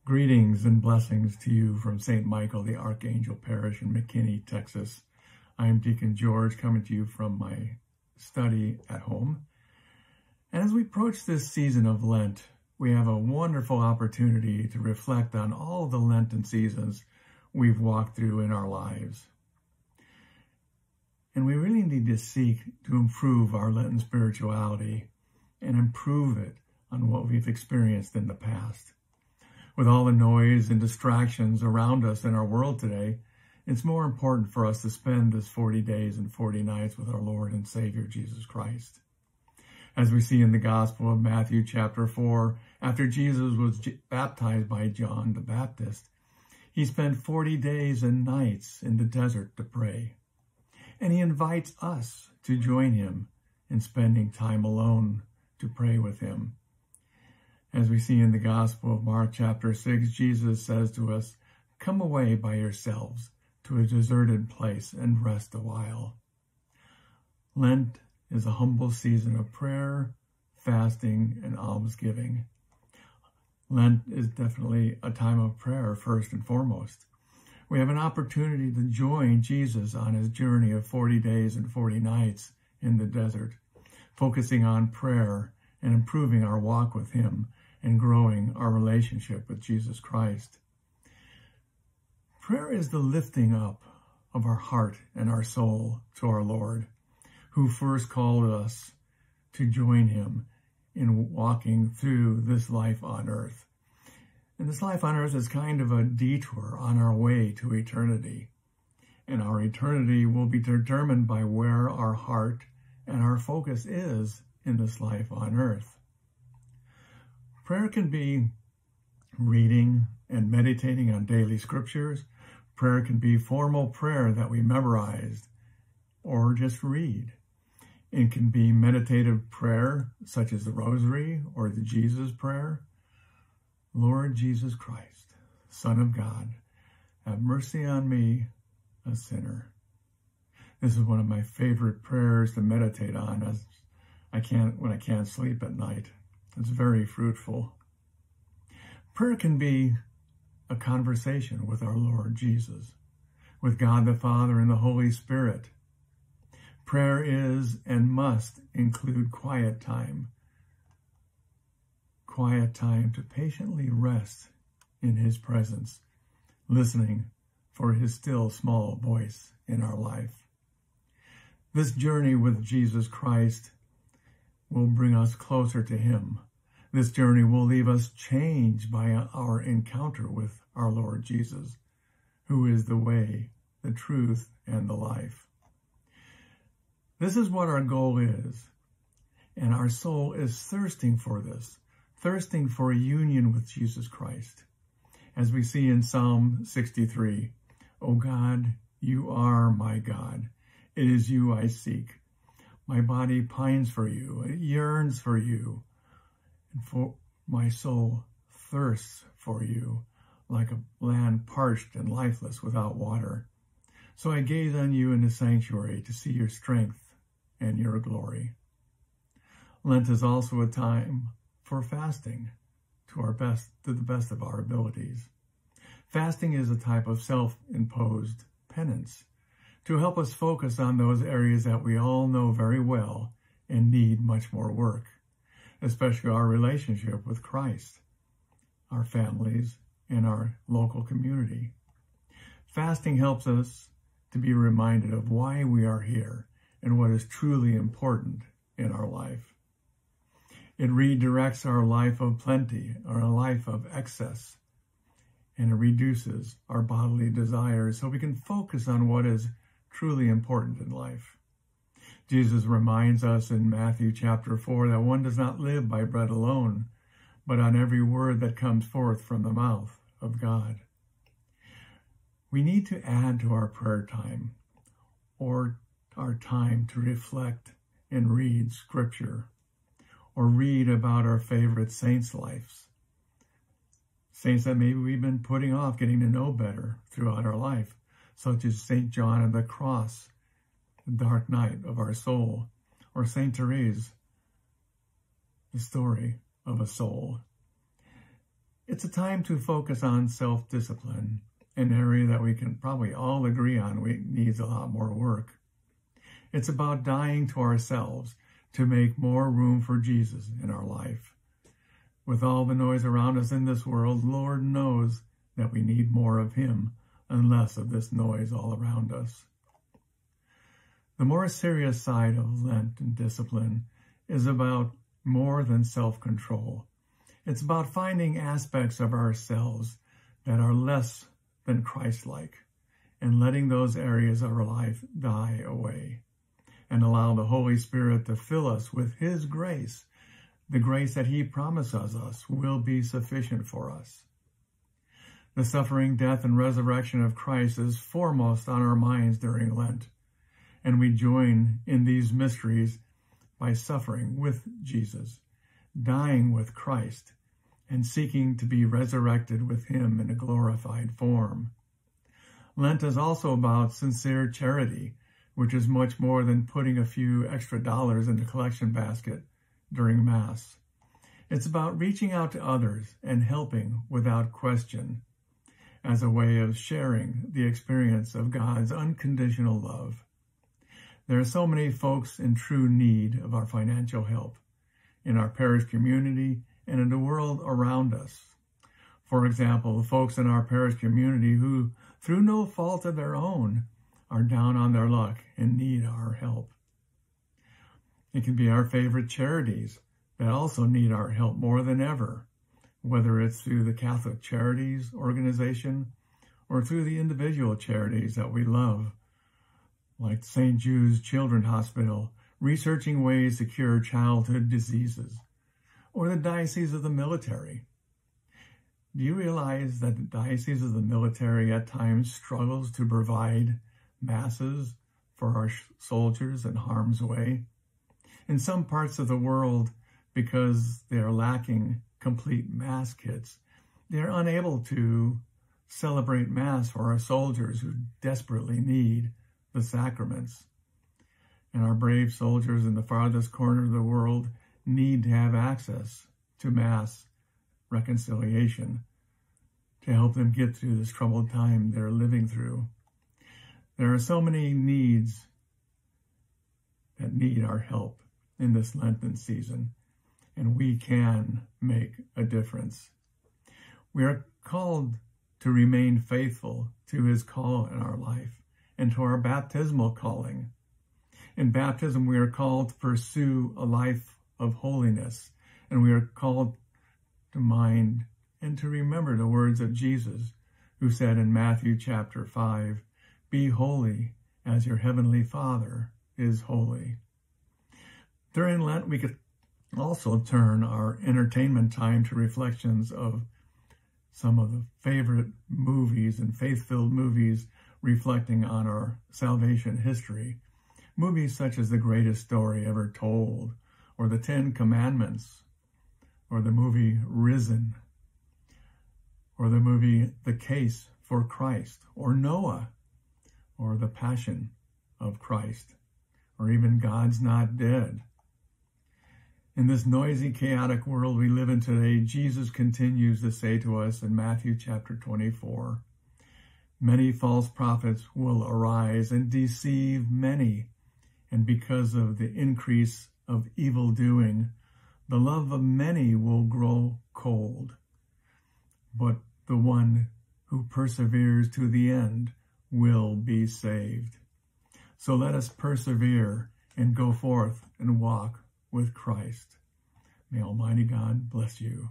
Greetings and blessings to you from St. Michael the Archangel Parish in McKinney, Texas. I am Deacon George, coming to you from my study at home. And as we approach this season of Lent, we have a wonderful opportunity to reflect on all the Lenten seasons we've walked through in our lives. And we really need to seek to improve our Lenten spirituality and improve it on what we've experienced in the past. With all the noise and distractions around us in our world today, it's more important for us to spend this 40 days and 40 nights with our Lord and Savior, Jesus Christ. As we see in the Gospel of Matthew chapter 4, after Jesus was baptized by John the Baptist, he spent 40 days and nights in the desert to pray. And he invites us to join him in spending time alone to pray with him. As we see in the Gospel of Mark chapter 6, Jesus says to us, "Come away by yourselves to a deserted place and rest a while." Lent is a humble season of prayer, fasting, and almsgiving. Lent is definitely a time of prayer first and foremost. We have an opportunity to join Jesus on his journey of 40 days and 40 nights in the desert, focusing on prayer and improving our walk with him and growing our relationship with Jesus Christ. Prayer is the lifting up of our heart and our soul to our Lord, who first called us to join him in walking through this life on earth. And this life on earth is kind of a detour on our way to eternity. And our eternity will be determined by where our heart and our focus is in this life on earth. Prayer can be reading and meditating on daily scriptures. Prayer can be formal prayer that we memorized or just read. It can be meditative prayer, such as the Rosary or the Jesus Prayer. Lord Jesus Christ, Son of God, have mercy on me, a sinner. This is one of my favorite prayers to meditate on when I can't sleep at night. It's very fruitful. Prayer can be a conversation with our Lord Jesus, with God the Father and the Holy Spirit. Prayer is and must include quiet time to patiently rest in his presence, listening for his still small voice in our life. This journey with Jesus Christ will bring us closer to him. This journey will leave us changed by our encounter with our Lord Jesus, who is the way, the truth, and the life. This is what our goal is, and our soul is thirsting for this, thirsting for a union with Jesus Christ. As we see in Psalm 63, "O God, you are my God. It is you I seek. My body pines for you, it yearns for you, and for my soul thirsts for you, like a land parched and lifeless without water. So I gaze on you in the sanctuary to see your strength and your glory." Lent is also a time for fasting to the best of our abilities. Fasting is a type of self-imposed penance to help us focus on those areas that we all know very well and need much more work, especially our relationship with Christ, our families, and our local community. Fasting helps us to be reminded of why we are here and what is truly important in our life. It redirects our life of plenty, or a life of excess, and it reduces our bodily desires so we can focus on what is truly important in life. Jesus reminds us in Matthew chapter 4 that one does not live by bread alone, but on every word that comes forth from the mouth of God. We need to add to our prayer time, or our time to reflect and read scripture, or read about our favorite saints' lives. Saints that maybe we've been putting off getting to know better throughout our life, such as St. John of the Cross, the dark night of our soul, or St. Therese, the story of a soul. It's a time to focus on self-discipline, an area that we can probably all agree on needs a lot more work. It's about dying to ourselves to make more room for Jesus in our life. With all the noise around us in this world, Lord knows that we need more of him and less of this noise all around us. The more serious side of Lent and discipline is about more than self-control. It's about finding aspects of ourselves that are less than Christ-like and letting those areas of our life die away and allow the Holy Spirit to fill us with his grace. The grace that he promises us will be sufficient for us. The suffering, death, and resurrection of Christ is foremost on our minds during Lent, and we join in these mysteries by suffering with Jesus, dying with Christ, and seeking to be resurrected with him in a glorified form. Lent is also about sincere charity, which is much more than putting a few extra dollars in the collection basket during Mass. It's about reaching out to others and helping without question as a way of sharing the experience of God's unconditional love. There are so many folks in true need of our financial help in our parish community and in the world around us. For example, the folks in our parish community who, through no fault of their own, are down on their luck and need our help. It can be our favorite charities that also need our help more than ever, whether it's through the Catholic Charities organization or through the individual charities that we love, like St. Jude's Children's Hospital, researching ways to cure childhood diseases, or the Diocese of the Military. Do you realize that the Diocese of the Military at times struggles to provide masses for our soldiers in harm's way? In some parts of the world, because they are lacking complete Mass kits, they are unable to celebrate Mass for our soldiers who desperately need the sacraments. And our brave soldiers in the farthest corner of the world need to have access to Mass reconciliation to help them get through this troubled time they're living through. There are so many needs that need our help in this Lenten season, and we can make a difference. We are called to remain faithful to his call in our life and to our baptismal calling. In baptism, we are called to pursue a life of holiness, and we are called to mind and to remember the words of Jesus, who said in Matthew chapter 5, "Be holy as your heavenly Father is holy." During Lent, we could also turn our entertainment time to reflections of some of the favorite movies and faith-filled movies reflecting on our salvation history. Movies such as The Greatest Story Ever Told, or The 10 Commandments, or the movie Risen, or the movie The Case for Christ, or Noah, or The Passion of Christ, or even God's Not Dead. In this noisy, chaotic world we live in today, Jesus continues to say to us in Matthew chapter 24, "Many false prophets will arise and deceive many, and because of the increase of evil doing, the love of many will grow cold. But the one who perseveres to the end will be saved." So let us persevere and go forth and walk with Christ. May Almighty God bless you.